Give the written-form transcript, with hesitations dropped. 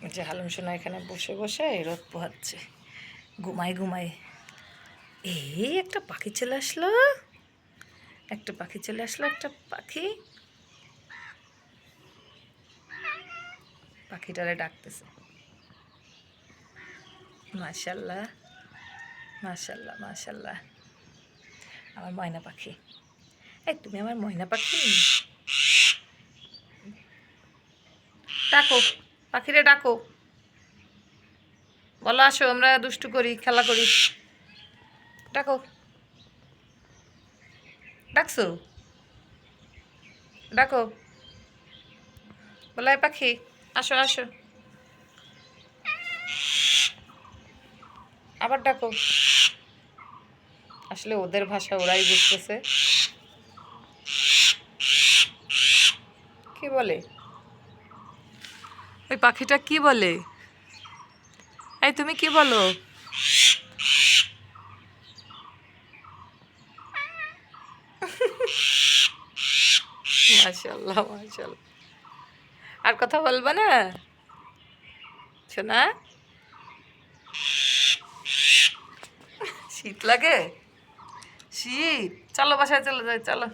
যে হালুম সোনা এখানে বসে বসে রোদ পোহাচ্ছে, ঘুমাই ঘুমাই। এই একটা পাখি চলে আসলো, একটা পাখি চলে আসলো, একটা পাখি পাখিটারে ডাকতেছে। মাশাল্লাহ মাশাল্লাহ মাশাল্লাহ, আমার ময়না পাখি। এই তুমি আমার ময়না পাখি, ডাকো পাখিরে ডাকো, বলো আসো আমরা দুষ্টু করি, খেলা করি। ডাকো, ডাকছো, ডাকো, বলো এই পাখি আসো আসো, আবার ডাকো। আসলে ওদের ভাষা ওরাই বুঝতেছে। কি বলে ওই পাখিটা, কি বলে? এই তুমি কি বলো? মাশাল্লাহ মাশাল্লাহ। আর কথা বলবা না শোনা? শীত লাগে? শীত, চলো বাসায় চলে যাই, চলো।